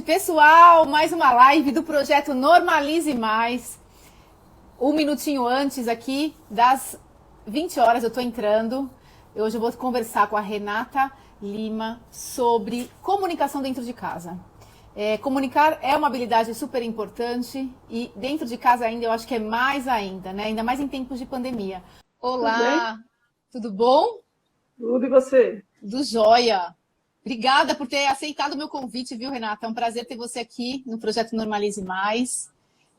pessoal, mais uma live do projeto Normalize Mais. Um minutinho antes aqui das 20 horas eu estou entrando. Hoje eu vou conversar com a Renata Lima sobre comunicação dentro de casa. Comunicar é uma habilidade super importante e dentro de casa ainda eu acho que é mais ainda, né? Ainda mais em tempos de pandemia. Olá, tudo bom? Tudo, e você? Do jóia. Obrigada por ter aceitado o meu convite, viu, Renata? É um prazer ter você aqui no Projeto Normalize Mais.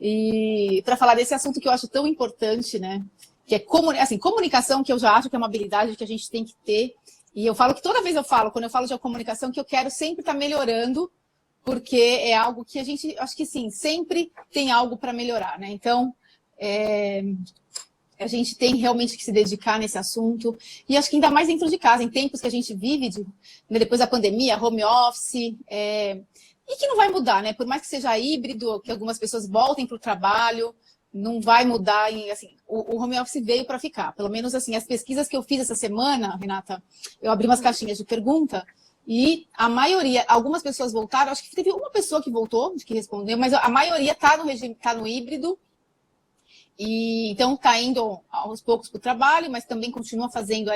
E para falar desse assunto que eu acho tão importante, né? Que é comunicação, que eu já acho que é uma habilidade que a gente tem que ter. E eu falo que toda vez quando eu falo de comunicação, que eu quero sempre estar melhorando, porque é algo que a gente, acho que sim, sempre tem algo para melhorar, né? Então, a gente tem realmente que se dedicar nesse assunto. E acho que ainda mais dentro de casa, em tempos que a gente vive, depois da pandemia, home office, e que não vai mudar, né? Por mais que seja híbrido, que algumas pessoas voltem para o trabalho, não vai mudar. O home office veio para ficar. Pelo menos assim, as pesquisas que eu fiz essa semana, Renata, eu abri umas caixinhas de pergunta e a maioria, algumas pessoas voltaram, acho que teve uma pessoa que voltou, que respondeu, mas a maioria está no regime, está no híbrido. E então está indo aos poucos para o trabalho, mas também continua fazendo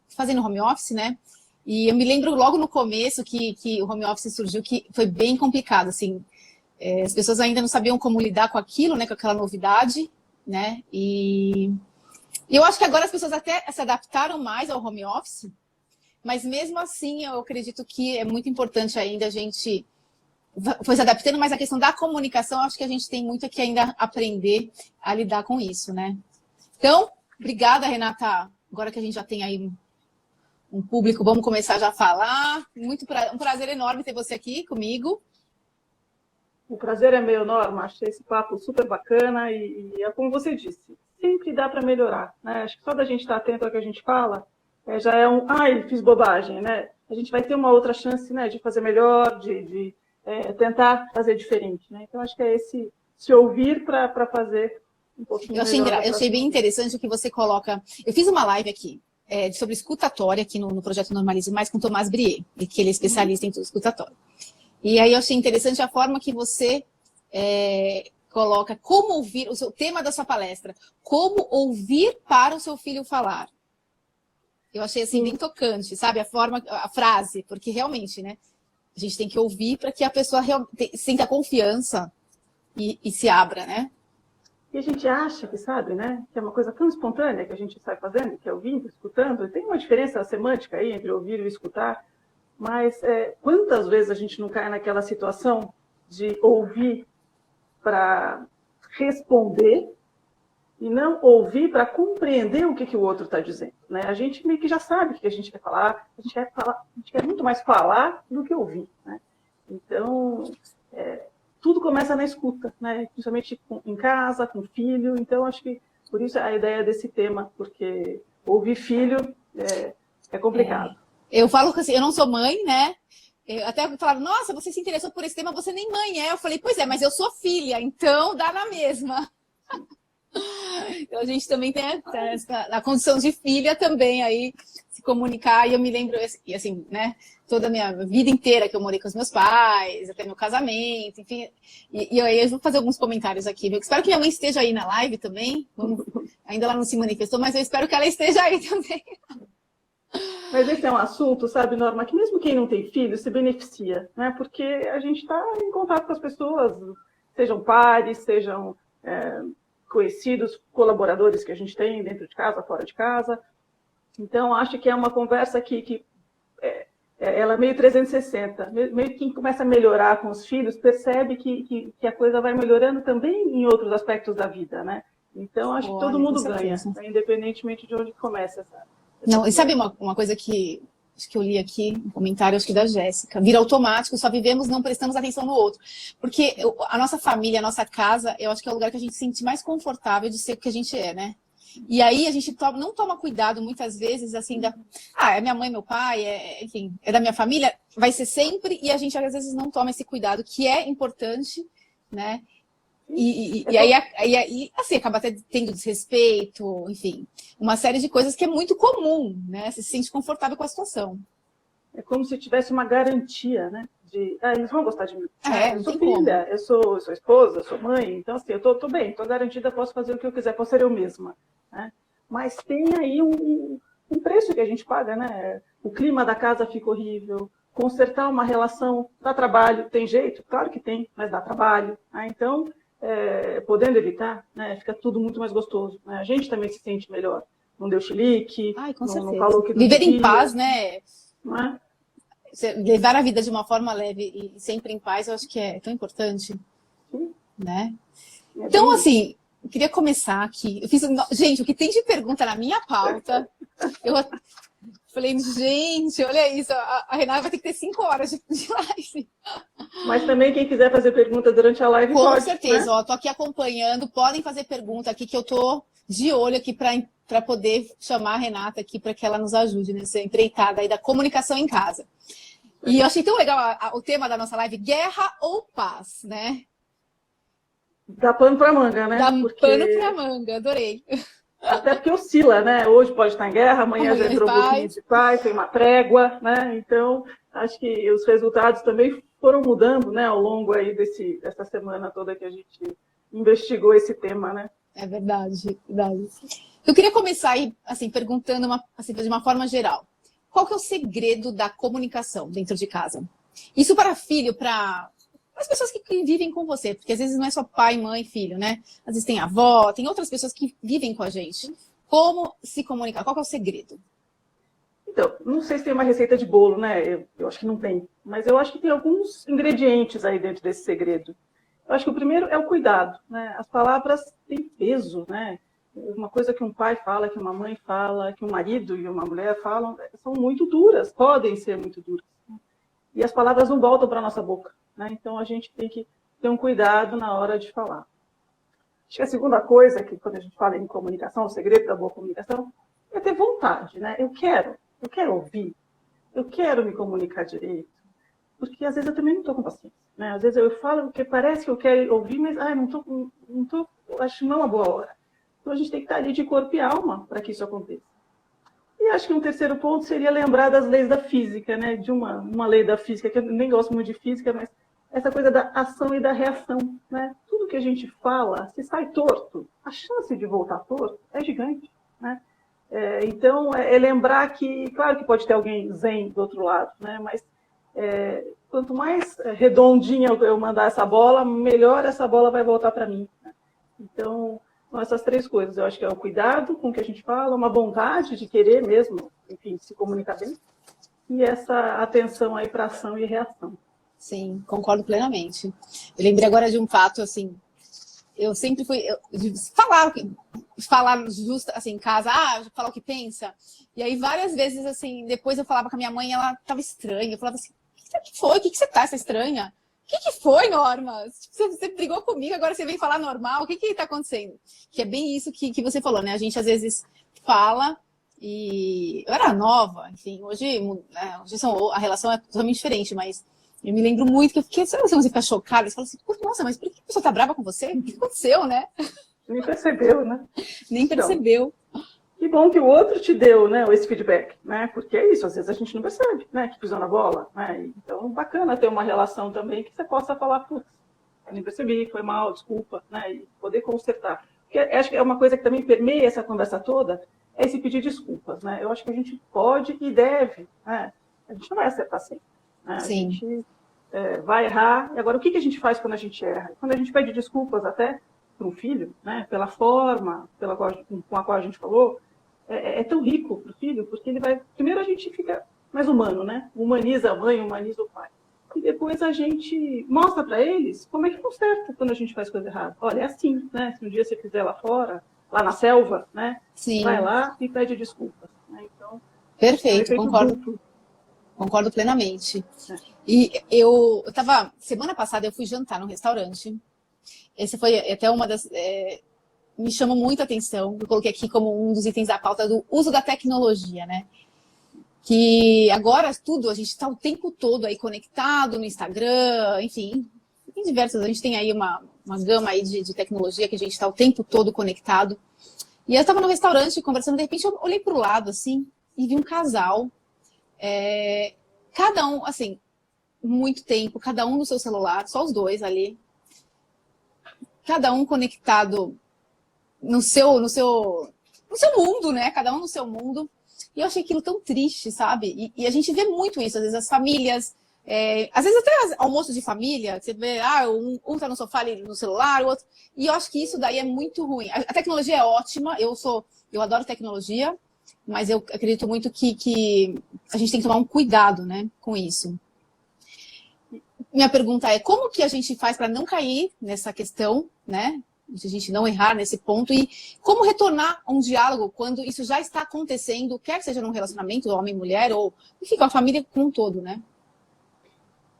fazendo home office, né? E eu me lembro logo no começo que o home office surgiu, que foi bem complicado, assim. As pessoas ainda não sabiam como lidar com aquilo, né? Com aquela novidade, né? E eu acho que agora as pessoas até se adaptaram mais ao home office, mas mesmo assim eu acredito que é muito importante ainda a gente foi se adaptando, mas a questão da comunicação, acho que a gente tem muito que ainda aprender a lidar com isso, né? Então, obrigada, Renata. Agora que a gente já tem aí um público, vamos começar já a falar. Um prazer enorme ter você aqui comigo. O prazer é meu, Norma. Achei esse papo super bacana e é como você disse, sempre dá para melhorar, né? Acho que só da gente estar atento ao que a gente fala, já é fiz bobagem, né? A gente vai ter uma outra chance, né, de fazer melhor, de tentar fazer diferente, né? Então, acho que é se ouvir para fazer um pouquinho melhor. Eu achei bem interessante o que você coloca. Eu fiz uma live aqui sobre escutatória aqui no Projeto Normalize Mais com Tomás Brier, que ele é especialista em escutatória. E aí eu achei interessante a forma que você coloca como ouvir, o tema da sua palestra, como ouvir para o seu filho falar. Eu achei assim bem tocante, sabe? A frase, porque realmente, né? A gente tem que ouvir para que a pessoa sinta confiança e se abra, né? E a gente acha que sabe, né? Que é uma coisa tão espontânea que a gente sai fazendo, que é ouvindo, escutando. Tem uma diferença semântica aí entre ouvir e escutar, mas quantas vezes a gente não cai naquela situação de ouvir para responder e não ouvir para compreender o que o outro está dizendo, né? A gente meio que já sabe o que a gente quer falar, a gente quer muito mais falar do que ouvir, né? Então, tudo começa na escuta, né? Principalmente em casa, com filho. Então, acho que por isso a ideia desse tema, porque ouvir filho é complicado. Eu falo que assim, eu não sou mãe, né? Até falaram, nossa, você se interessou por esse tema, você nem mãe é. Eu falei, pois é, mas eu sou filha, então dá na mesma. Então a gente também tem a condição de filha também aí, se comunicar. E eu me lembro, e assim, né? Toda a minha vida inteira que eu morei com os meus pais, até meu casamento, enfim. E aí eu vou fazer alguns comentários aqui. Eu espero que minha mãe esteja aí na live também. Ainda ela não se manifestou, mas eu espero que ela esteja aí também. Mas esse é um assunto, sabe, Norma, que mesmo quem não tem filho se beneficia, né? Porque a gente está em contato com as pessoas, sejam pares, sejam conhecidos, colaboradores que a gente tem dentro de casa, fora de casa. Então, acho que é uma conversa que ela é meio 360. Meio que quem começa a melhorar com os filhos percebe que a coisa vai melhorando também em outros aspectos da vida, né? Então, acho que todo mundo ganha, né? Independentemente de onde começa essa Não, e sabe uma coisa que acho que eu li aqui, um comentário, acho que da Jéssica, vira automático, só vivemos, não prestamos atenção no outro. Porque a nossa família, a nossa casa, eu acho que é o lugar que a gente se sente mais confortável de ser o que a gente é, né? E aí a gente não toma cuidado, muitas vezes, assim, é minha mãe, meu pai, enfim, é da minha família, vai ser sempre, e a gente às vezes não toma esse cuidado, que é importante, né? E aí, assim, acaba até tendo desrespeito, enfim, uma série de coisas que é muito comum, né? Você se sente confortável com a situação. É como se tivesse uma garantia, né? eles vão gostar de mim. Eu Não sou tem filha, como. eu sou esposa, eu sou mãe, então assim, eu tô bem, tô garantida, posso fazer o que eu quiser, posso ser eu mesma. Né? Mas tem aí um preço que a gente paga, né? O clima da casa fica horrível, consertar uma relação dá trabalho, tem jeito? Claro que tem, mas dá trabalho. Né? Então, podendo evitar, né, fica tudo muito mais gostoso. Né? A gente também se sente melhor. Não deu chilique, Ai, com não certeza. falou que não Viver em devia. paz, né? Não é? Levar a vida de uma forma leve e sempre em paz, eu acho que é tão importante, Sim, né? é Então, bem isso. assim, eu queria começar aqui. Gente, o que tem de pergunta na minha pauta, eu falei, gente, olha isso, a Renata vai ter que ter 5 horas de live. Mas também quem quiser fazer pergunta durante a live Com pode, certeza, né? ó, tô aqui acompanhando, podem fazer pergunta aqui que eu tô de olho aqui para poder chamar a Renata aqui para que ela nos ajude nessa empreitada aí da comunicação em casa. E eu achei tão legal o tema da nossa live, guerra ou paz, né? Dá pano para manga, Dá né? pano pra Porque manga, adorei. até porque oscila, né? Hoje pode estar em guerra, amanhã já Amanhã entrou um pouquinho paz. de paz, tem uma trégua, né? Então, acho que os resultados também foram mudando, né? Ao longo aí dessa semana toda que a gente investigou esse tema, né? É verdade, verdade. Eu queria começar aí, assim, perguntando assim, de uma forma geral. Qual que é o segredo da comunicação dentro de casa? Isso para filho, para as pessoas que vivem com você, porque às vezes não é só pai, mãe, filho, né? Às vezes tem avó, tem outras pessoas que vivem com a gente. Como se comunicar? Qual que é o segredo? Então, não sei se tem uma receita de bolo, né? Eu acho que não tem. Mas eu acho que tem alguns ingredientes aí dentro desse segredo. Eu acho que o primeiro é o cuidado, né? As palavras têm peso, né? Uma coisa que um pai fala, que uma mãe fala, que um marido e uma mulher falam, são muito duras, podem ser muito duras. E as palavras não voltam para a nossa boca, né? Então a gente tem que ter um cuidado na hora de falar. Acho que a segunda coisa, que quando a gente fala em comunicação, o segredo da boa comunicação, é ter vontade, né? Eu quero ouvir, eu quero me comunicar direito, porque às vezes eu também não estou com paciência, né? Às vezes eu falo porque parece que eu quero ouvir, mas não tô, acho que não é uma boa hora. Então a gente tem que estar ali de corpo e alma para que isso aconteça. E acho que um terceiro ponto seria lembrar das leis da física, né? De uma lei da física, que eu nem gosto muito de física, mas essa coisa da ação e da reação, né? Tudo que a gente fala, se sai torto, a chance de voltar torto é gigante, né? Então, é lembrar que, claro que pode ter alguém zen do outro lado, né? Mas quanto mais redondinha eu mandar essa bola, melhor essa bola vai voltar para mim. Né? Então, são essas três coisas. Eu acho que é o cuidado com o que a gente fala, uma vontade de querer mesmo, enfim, se comunicar bem, e essa atenção aí para ação e reação. Sim, concordo plenamente. Eu lembrei agora de um fato, assim, eu sempre fui de falar justo assim em casa, falar o que pensa. E aí várias vezes assim, depois eu falava com a minha mãe, ela tava estranha. Eu falava assim: "O que foi? O que você tá essa estranha? O que foi, Norma? Tipo, você brigou comigo, agora você vem falar normal. O que tá acontecendo?" Que é bem isso que você falou, né? A gente às vezes fala e eu era nova, enfim, hoje a relação é totalmente diferente, mas eu me lembro muito que eu fiquei, sabe, você fica chocada, você fala assim, nossa, mas por que a pessoa tá brava com você? O que aconteceu, né? Nem percebeu, né? Nem Então, percebeu. que bom que o outro te deu, né, esse feedback, né? Porque é isso, às vezes a gente não percebe, né, que pisou na bola, né? Então, bacana ter uma relação também que você possa falar, putz, eu nem percebi, foi mal, desculpa, né? E poder consertar. Porque acho que é uma coisa que também permeia essa conversa toda, é esse pedir desculpas, né? Eu acho que a gente pode e deve, né? A gente não vai acertar sempre, né? A Sim. gente vai errar. E agora, o que a gente faz quando a gente erra? Quando a gente pede desculpas até para um filho, né? Pela forma com a qual a gente falou, é tão rico para o filho, porque ele vai... Primeiro a gente fica mais humano, né? Humaniza a mãe, humaniza o pai. E depois a gente mostra para eles como é que conserta quando a gente faz coisa errada. Olha, é assim, né? Se um dia você quiser lá fora, lá na selva, né? Sim. Vai lá e pede desculpas. Né? Então, perfeito, concordo plenamente. E eu tava... Semana passada eu fui jantar num restaurante. Esse foi até uma das... me chamou muita atenção, eu coloquei aqui como um dos itens da pauta do uso da tecnologia, né? Que agora tudo, a gente está o tempo todo aí conectado no Instagram, enfim, em diversas, a gente tem aí uma gama aí de tecnologia que a gente está o tempo todo conectado. E eu estava no restaurante conversando, de repente eu olhei para o lado, assim, e vi um casal, cada um, assim, muito tempo, cada um no seu celular, só os dois ali, cada um conectado no seu mundo, né? Cada um no seu mundo. E eu achei aquilo tão triste, sabe? E a gente vê muito isso, às vezes as famílias, às vezes até almoço de família, você vê, um tá no sofá ali no celular, o outro. E eu acho que isso daí é muito ruim. A tecnologia é ótima, eu adoro tecnologia, mas eu acredito muito que a gente tem que tomar um cuidado, né, com isso. Minha pergunta é, como que a gente faz para não cair nessa questão, né? De a gente não errar nesse ponto e como retornar a um diálogo quando isso já está acontecendo, quer seja num relacionamento homem-mulher ou, enfim, com a família como um todo, né?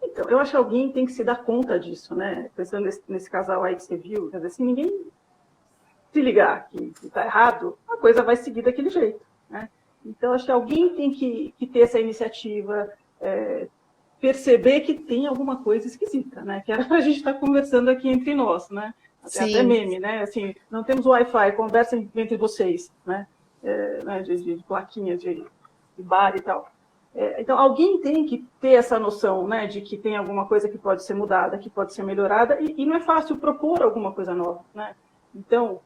Então, eu acho que alguém tem que se dar conta disso, né? Pensando nesse casal aí que você viu, quer dizer, se ninguém se ligar que está errado, a coisa vai seguir daquele jeito, né? Então, acho que alguém tem que ter essa iniciativa, perceber que tem alguma coisa esquisita, né? Que era para a gente estar conversando aqui entre nós, né? Até meme, né? Assim, não temos Wi-Fi, conversem entre vocês, né? De plaquinhas de bar e tal. Então, alguém tem que ter essa noção, né? De que tem alguma coisa que pode ser mudada, que pode ser melhorada, e não é fácil propor alguma coisa nova, né? Então,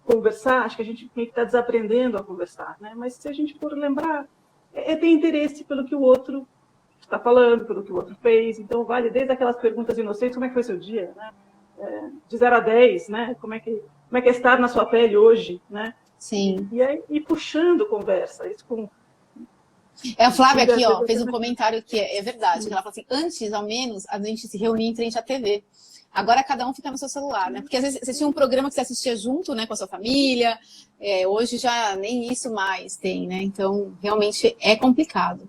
conversar, acho que a gente tem que estar desaprendendo a conversar, né? Mas se a gente for lembrar, ter interesse pelo que o outro está falando, pelo que o outro fez. Então, vale desde aquelas perguntas inocentes, como é que foi seu dia, né? De 0 a 10, né? Como é que é estar na sua pele hoje, né? Sim. E aí, puxando conversa. Isso com... A Flávia aqui, ó, fez um comentário que é verdade. Que ela falou assim, antes, ao menos, a gente se reunia em frente à TV. Agora cada um fica no seu celular, né? Porque às vezes você tinha um programa que você assistia junto, né, com a sua família. Hoje já nem isso mais tem, né? Então, realmente é complicado.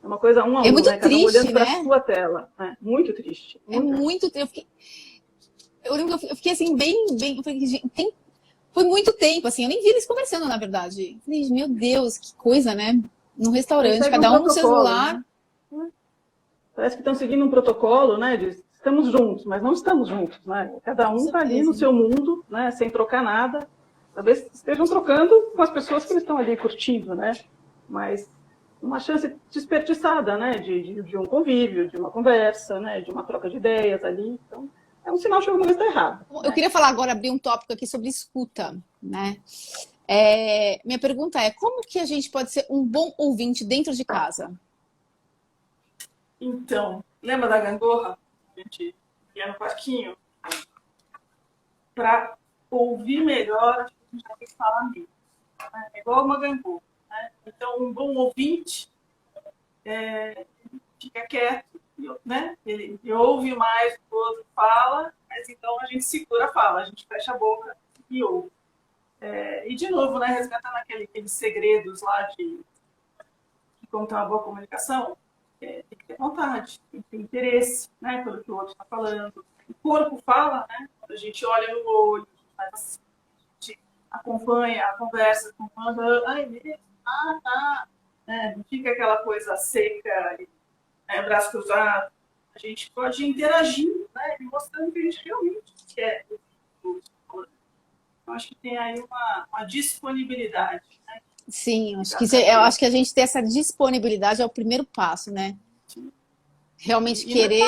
É uma coisa um a um, muito né? Triste, cada um olhando para né? a sua tela. Né? Muito triste. Muito triste. Eu lembro que eu fiquei assim, bem... Eu falei, gente, foi muito tempo, assim, eu nem vi eles conversando, na verdade. Eu falei, meu Deus, que coisa, né? Num restaurante, cada um no celular. Né? Parece que estão seguindo um protocolo, né? De estamos juntos, mas não estamos juntos, né? Cada um está ali no seu mundo, né? Sem trocar nada. Talvez estejam trocando com as pessoas que eles estão ali curtindo, né? Mas uma chance desperdiçada, né? De um convívio, de uma conversa, né? De uma troca de ideias ali. Então, é um sinal de que alguma coisa está errada. Eu queria falar agora, abrir um tópico aqui sobre escuta, né? Minha pergunta é, como que a gente pode ser um bom ouvinte dentro de casa? Então, lembra da gangorra? A gente ia no parquinho. Para ouvir melhor, a gente já tem que falar mesmo. Né? É igual uma gangorra. Né? Então, um bom ouvinte fica quieto, né? Ele ouve mais o que o outro fala, mas então a gente segura a fala, a gente fecha a boca e ouve. E, de novo, né, resgatando aqueles segredos lá de como ter uma boa comunicação, tem que ter vontade, tem que ter interesse, né, pelo que o outro está falando. O corpo fala, né? Quando a gente olha no olho, a gente acompanha a conversa, ai, mesmo, tá. Não fica aquela coisa seca, braço cruzado. A gente pode interagir, né, mostrando que a gente realmente quer. Eu acho que tem aí uma disponibilidade. Né? Sim, eu acho que a gente ter essa disponibilidade é o primeiro passo, né? Realmente querer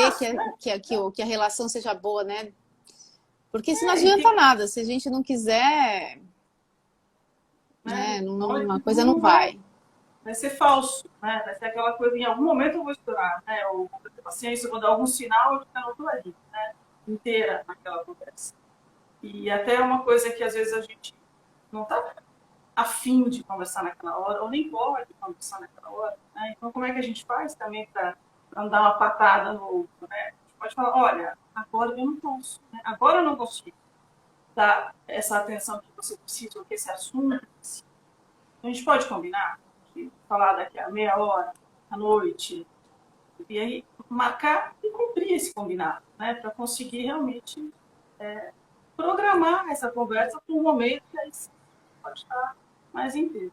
que a relação seja boa, né? Porque senão não adianta nada. Se a gente não quiser, né? Uma coisa não vai. Vai ser falso, né? Vai ser aquela coisa, em algum momento eu vou estourar, né? Ou vou ter paciência, vou dar algum sinal, eu não estou ali, né? Inteira naquela conversa. E até uma coisa que às vezes a gente não está afim de conversar naquela hora, ou nem pode conversar naquela hora, né? Então, como é que a gente faz também para não dar uma patada no outro, né? A gente pode falar, olha, agora eu não posso, né? Agora eu não consigo dar essa atenção que você precisa, ou que esse assunto precisa. Então, a gente pode combinar, de falar daqui a meia hora, à noite, e aí marcar e cumprir esse combinado, né? Para conseguir realmente programar essa conversa para um momento que aí pode estar mais inteiro.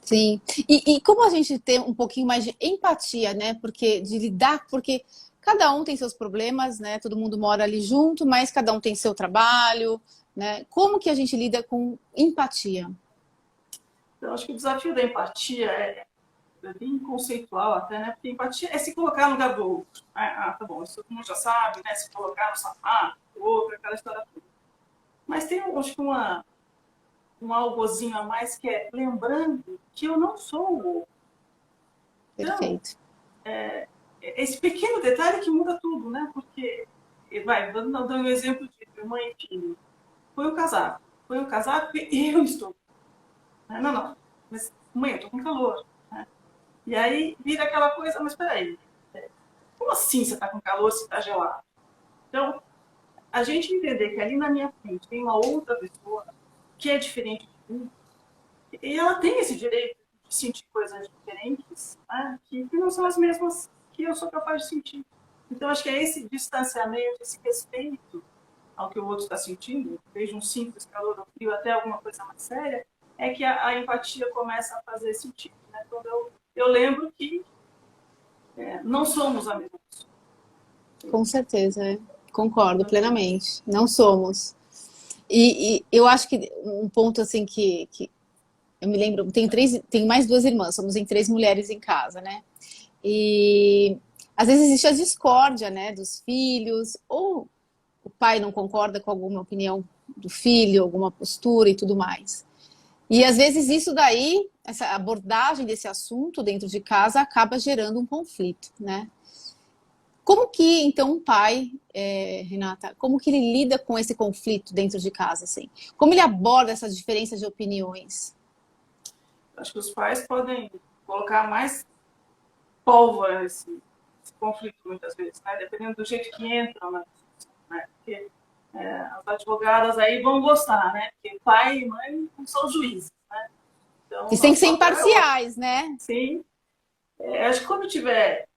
Sim. E como a gente tem um pouquinho mais de empatia, né? Porque cada um tem seus problemas, né? Todo mundo mora ali junto, mas cada um tem seu trabalho, né? Como que a gente lida com empatia? Eu acho que o desafio da empatia bem conceitual até, né? Porque empatia é se colocar no lugar do outro. Tá bom, isso todo mundo já sabe, né? Se colocar no sapato do outro, aquela história toda. Mas tem, acho que um algozinho a mais que é lembrando que eu não sou o outro. Então, Perfeito. esse pequeno detalhe que muda tudo, né? Porque, dando um exemplo de mãe e filho. Foi o casaco e eu estou. Não, mas mãe, eu estou com calor. Né? E aí vira aquela coisa, mas peraí, como assim você está com calor se está gelado? Então, a gente entender que ali na minha frente tem uma outra pessoa que é diferente de mim, e ela tem esse direito de sentir coisas diferentes, né? que não são as mesmas que eu sou capaz de sentir. Então, acho que é esse distanciamento, esse respeito ao que o outro está sentindo, desde um simples calor ou frio até alguma coisa mais séria, é que a empatia começa a fazer sentido. Né? Quando eu lembro que não somos a mesma pessoa. Com certeza, concordo plenamente. Não somos. E eu acho que um ponto assim que eu me lembro, tenho mais duas irmãs, somos em três mulheres em casa, né? E às vezes existe a discórdia, né, dos filhos, ou o pai não concorda com alguma opinião do filho, alguma postura e tudo mais. E às vezes isso daí, essa abordagem desse assunto dentro de casa acaba gerando um conflito, né? Como que, então, um pai, Renata, como que ele lida com esse conflito dentro de casa, assim? Como ele aborda essa diferença de opiniões? Acho que os pais podem colocar mais pólvora nesse conflito, muitas vezes, né? Dependendo do jeito que entram na discussão, né? Porque as advogadas aí vão gostar, né? Porque pai e mãe não são juízes, né? Então, Eles têm que nosso ser papel é outro. imparciais, né? Sim. Acho que quando tiver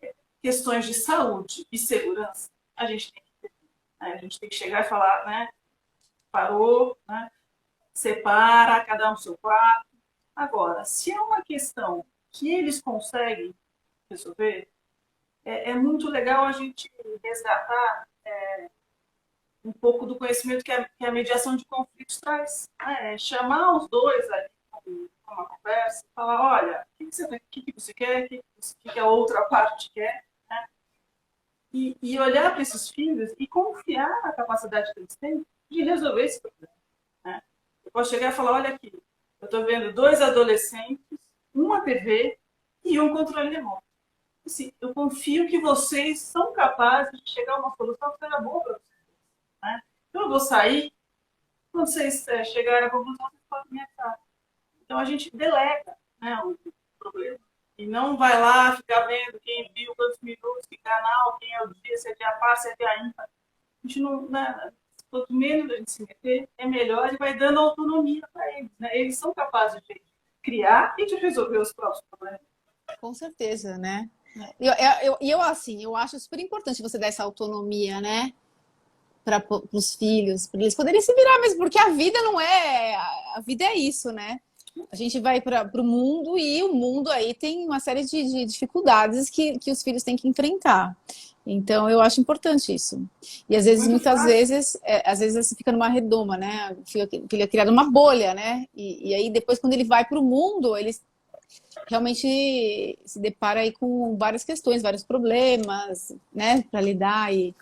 questões de saúde e segurança, a gente tem que, né? A gente tem que chegar e falar, né? Parou, né? Separa, cada um seu quarto. Agora, se é uma questão que eles conseguem resolver, é muito legal a gente resgatar um pouco do conhecimento que a mediação de conflitos traz. Né? Chamar os dois ali para uma conversa, falar, olha, o que você quer, o que a outra parte quer, né? E olhar para esses filhos e confiar na capacidade que eles têm de resolver esse problema. Né? Eu posso chegar e falar, olha aqui, eu estou vendo dois adolescentes, uma TV e um controle remoto. Assim, eu confio que vocês são capazes de chegar a uma solução que seja boa para vocês. Né? Então, eu vou sair, quando vocês chegarem à conclusão, vocês podem me ajudar. Então, a gente delega, né, o problema. E não vai lá ficar vendo quem viu, quantos minutos, que canal, quem é o dia, se é dia par, se é dia ímpar. A gente não, né, quanto menos a gente se meter, é melhor e vai dando autonomia para eles. Né? Eles são capazes de criar e de resolver os próprios problemas. Com certeza, né? Assim, eu acho super importante você dar essa autonomia, né? Para os filhos, para eles poderem se virar mesmo, porque a vida não é. A vida é isso, né? A gente vai para o mundo e o mundo aí tem uma série de dificuldades que os filhos têm que enfrentar. Então, eu acho importante isso. E às vezes, às vezes fica numa redoma, né? O filho é criado numa bolha, né? E aí depois, quando ele vai para o mundo, ele realmente se depara aí com várias questões, vários problemas, né? Para lidar e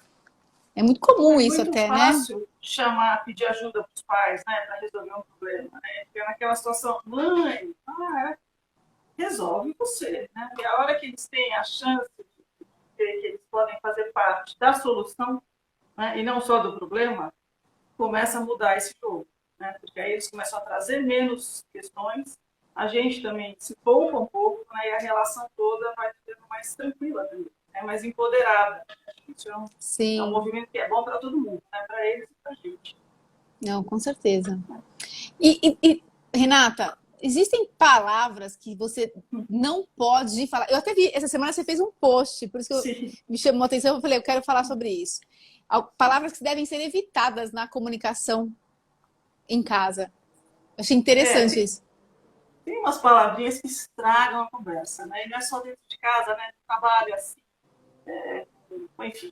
é muito comum É isso muito até, né? fácil chamar, pedir ajuda para os pais, né, para resolver um problema. Né? Porque naquela situação, mãe, resolve você. Né? E a hora que eles têm a chance de ver que eles podem fazer parte da solução, né, e não só do problema, começa a mudar esse jogo. Né? Porque aí eles começam a trazer menos questões, a gente também se poupa um pouco, né, e a relação toda vai ficando mais tranquila também, né, mais empoderada. Isso é um Sim, movimento que é bom para todo mundo, né? Para eles e para a gente. não, com certeza. Renata, existem palavras que você não pode falar. Eu até vi, essa semana você fez um post, por isso que Sim. me chamou a atenção, eu falei, eu quero falar sobre isso. Palavras que devem ser evitadas na comunicação em casa. Achei interessante Tem, isso. tem umas palavrinhas que estragam a conversa, né? E não é só dentro de casa, né? No trabalho, assim, enfim,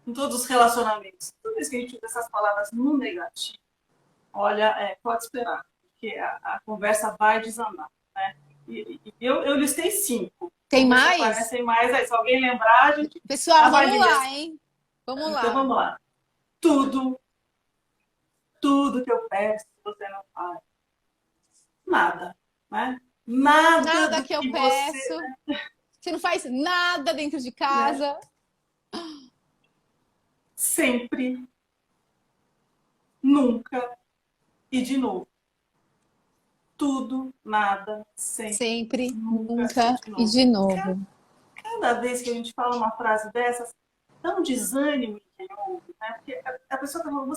em todos os relacionamentos. Toda vez que a gente usa essas palavras no negativo, olha, pode esperar, porque a conversa vai desandar, né? Eu listei 5. Tem Vamos ver se mais? aparecem mais aí. Se alguém lembrar, a gente Pessoal, avalia. vamos lá, hein? Vamos Então, lá. vamos lá. Tudo que eu peço, você não faz. Nada, né? Nada Nada do que eu que peço. você, Você não faz nada dentro de né? casa. Sempre, nunca e de novo. Tudo, nada, sempre, Sempre, nunca e nunca de e novo. de novo. Cada vez que a gente fala uma frase dessas, dá um desânimo em quem ouve, né? Porque a pessoa está falando,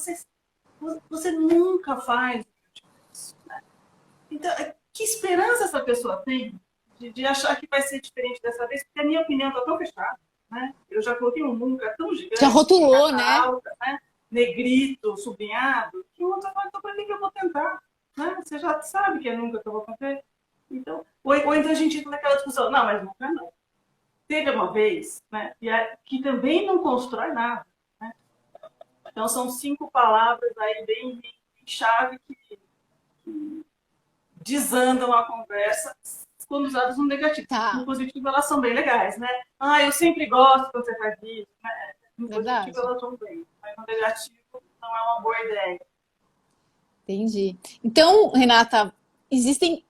você nunca faz isso, né? Então, que esperança essa pessoa tem de achar que vai ser diferente dessa vez? Porque a minha opinião está tão fechada, né? Eu já coloquei um nunca tão Já gigante, em rotulou, caixa né? alta, né? Negrito, sublinhado, que o outro fala, então para que eu vou tentar? Né? Você já sabe que é nunca que eu vou fazer. Então, ou então a gente entra naquela discussão, não, mas nunca não. Teve uma vez, né, que também não constrói nada. Né? Então, são 5 palavras aí bem chave que desandam a conversa quando usadas no negativo. Tá, No positivo, elas são bem legais, né? Ah, eu sempre gosto quando você faz isso. Né? No positivo, verdade. elas vão bem. Mas no negativo, não é uma boa ideia. Entendi. Então, Renata, existem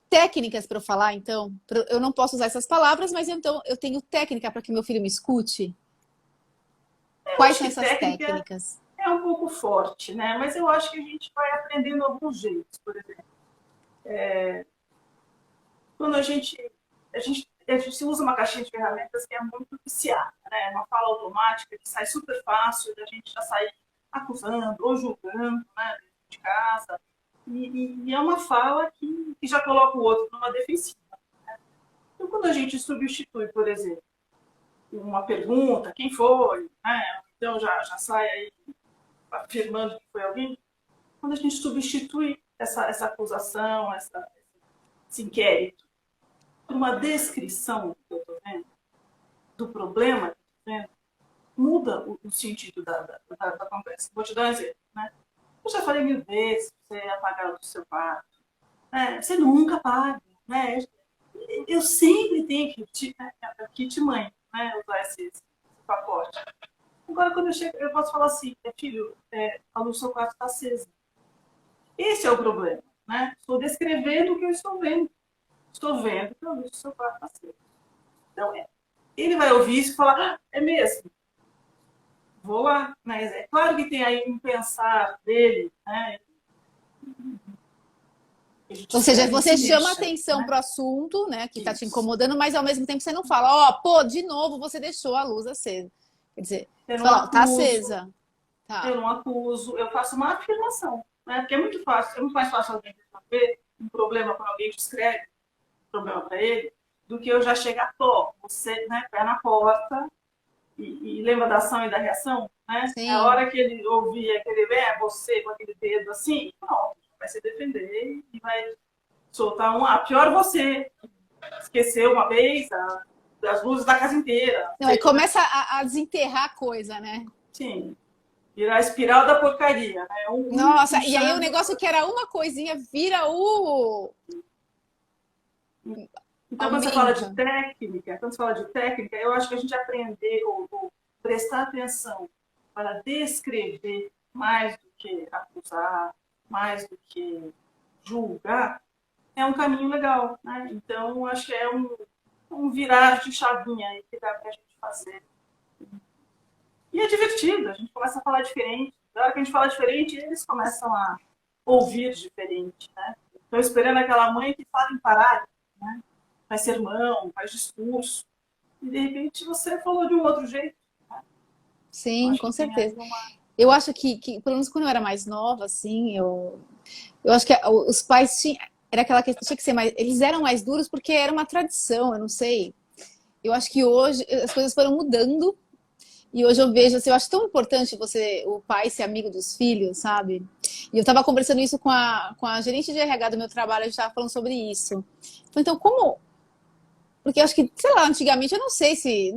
técnicas para eu falar, então? Eu não posso usar essas palavras, mas então eu tenho técnica para que meu filho me escute? Eu Quais acho são que essas técnica técnicas? é um pouco forte, né? Mas eu acho que a gente vai aprendendo alguns jeitos, por exemplo. Quando a gente usa uma caixinha de ferramentas que é muito viciada, né? Uma fala automática que sai super fácil, da gente já sair acusando ou julgando, né? Dentro de casa. E é uma fala que já coloca o outro numa defensiva. Então, quando a gente substitui, por exemplo, uma pergunta, quem foi, né? Então já sai aí afirmando que foi alguém. Quando a gente substitui essa acusação, esse inquérito, por uma descrição que eu estou vendo, do problema que eu estou vendo, muda o sentido da conversa. Vou te dar um exemplo. Né? Eu já falei 1000 vezes para você apagar o seu quarto. Né? Você nunca apaga. Né? Eu sempre tenho kit mãe, né? Usar esse pacote. Agora, quando eu chego, eu posso falar assim, filho, a luz do seu quarto está acesa. Esse é o problema. Né? Estou descrevendo o que eu estou vendo. Estou vendo que a luz do seu quarto está acesa. Então, ele vai ouvir isso e falar, é mesmo? Vou lá. Mas é claro que tem aí um pensar dele, né? Ou seja, você Se chama mexa, atenção né? para o assunto, né, que está te Isso. incomodando, mas ao mesmo tempo você não fala, ó, pô, de novo você deixou a luz acesa. Quer dizer, Eu você não fala, ó, tá acuso, acesa. Tá. eu faço uma afirmação. Né? Porque é muito mais fácil alguém resolver um problema quando alguém descreve um problema para ele, do que eu já chegar, pô, você, né, pé na porta, e lembra da ação e da reação, né? A Sim. hora que ele ouvir aquele, você com aquele dedo assim, pronto, vai se defender e vai soltar pior você, esqueceu uma vez as luzes da casa inteira. Não, aí começa a desenterrar a coisa, né? Sim, virar a espiral da porcaria, né? Nossa, e aí o Puxando. negócio que era uma coisinha vira o Então, aumenta. quando você fala de técnica, eu acho que a gente aprender ou prestar atenção para descrever mais do que acusar, mais do que julgar, é um caminho legal. Né? Então, acho que é um virar de chavinha aí que dá para a gente fazer. E é divertido, a gente começa a falar diferente. Na hora que a gente fala diferente, eles começam a ouvir diferente. Né? Estou esperando aquela mãe que fala em parágrafo, né? Faz sermão, faz discurso. E, de repente, você falou de um outro jeito. Né? Sim, Acho com que tem aí certeza. uma... Eu acho pelo menos quando eu era mais nova, assim, eu acho que os pais tinham, era aquela questão, tinha que ser mais, eles eram mais duros porque era uma tradição, eu não sei. Eu acho que hoje as coisas foram mudando e hoje eu vejo, assim, eu acho tão importante o pai ser amigo dos filhos, sabe? E eu estava conversando isso com a gerente de RH do meu trabalho, a gente estava falando sobre isso. Então, porque eu acho que, sei lá, antigamente eu não sei,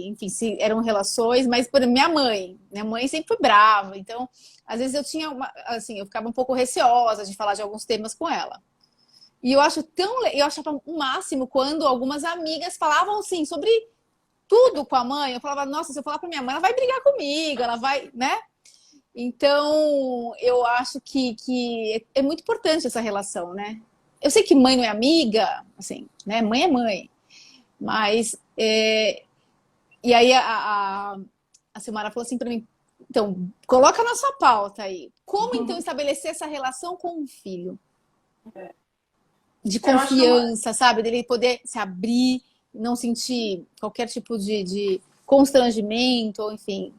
enfim, se eram relações, mas, por exemplo, minha mãe sempre foi brava, então, às vezes eu tinha assim, eu ficava um pouco receosa de falar de alguns temas com ela. E eu achava o máximo quando algumas amigas falavam assim sobre tudo com a mãe. Eu falava, nossa, se eu falar pra minha mãe, ela vai brigar comigo, ela vai, né? Então, eu acho que é muito importante essa relação, né? Eu sei que mãe não é amiga, assim, né? Mãe é mãe. Mas, e aí a Silmara falou assim para mim, então, coloca na sua pauta aí. Como, então, estabelecer essa relação com um filho? De Eu acho que confiança, sabe? Dele poder se abrir, não sentir qualquer tipo de constrangimento, ou enfim.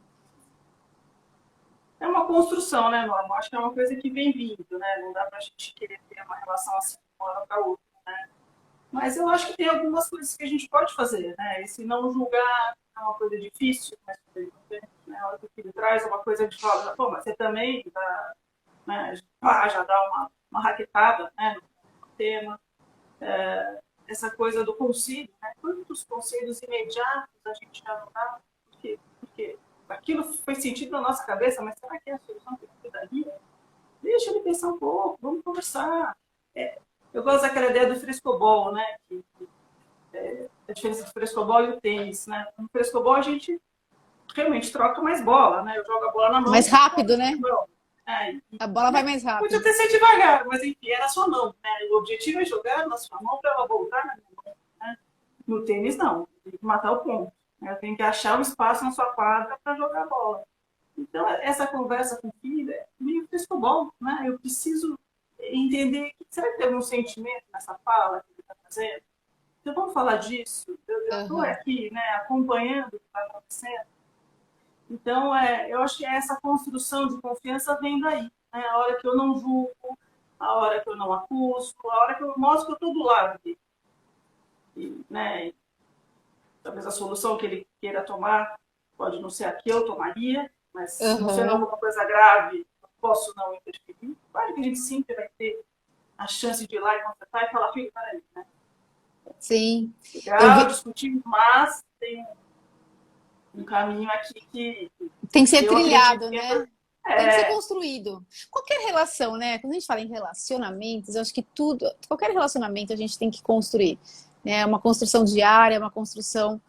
é uma construção, né, Norma? Acho que é uma coisa que vem vindo, né? Não dá pra gente querer ter uma relação assim de uma hora para outra, né? Mas eu acho que tem algumas coisas que a gente pode fazer, né? Esse não julgar é uma coisa difícil, mas né? A hora que o filho traz uma coisa de fala, pô, mas você também tá, né? Já dá uma raquetada, né? No tema. Essa coisa do conselho, né? Quantos conselhos imediatos a gente já não dá? Porque aquilo fez sentido na nossa cabeça, mas será que é a solução que ele daria? Deixa ele pensar um pouco, vamos conversar. Eu gosto daquela ideia do frescobol, né? A diferença do frescobol e o tênis, né? No frescobol a gente realmente troca mais bola, né? Eu jogo a bola na mão. Mais rápido, né? A bola vai Né? mais Podia rápido. até ser devagar, mas enfim, era a sua mão. Né? O objetivo é jogar na sua mão para ela voltar na minha mão. Né? No tênis, não. Tem que matar o ponto. Né? Eu tenho que achar um espaço na sua quadra para jogar a bola. Então, essa conversa com o filho é meio frescobol, né? Eu preciso entender, será que tem algum sentimento nessa fala que ele está fazendo? Então, vamos falar disso? Eu estou Uhum. aqui, né, acompanhando o que está acontecendo. Então, eu acho que essa construção de confiança vem daí. Né? A hora que eu não julgo, a hora que eu não acuso, a hora que eu mostro que eu estou do lado dele. Né? Talvez a solução que ele queira tomar pode não ser a que eu tomaria, mas se não sendo Uhum. alguma coisa grave, eu posso não interferir. Claro que a gente sempre vai ter a chance de ir lá e consertar e falar, filho, peraí, né? Sim. Eu Legal, vi... discutimos, mas tem um caminho aqui que Tem que ser eu acredito trilhado, que né? Tem que ser construído. Qualquer relação, né? Quando a gente fala em relacionamentos, eu acho que qualquer relacionamento a gente tem que construir. Né? Uma construção diária, uma construção.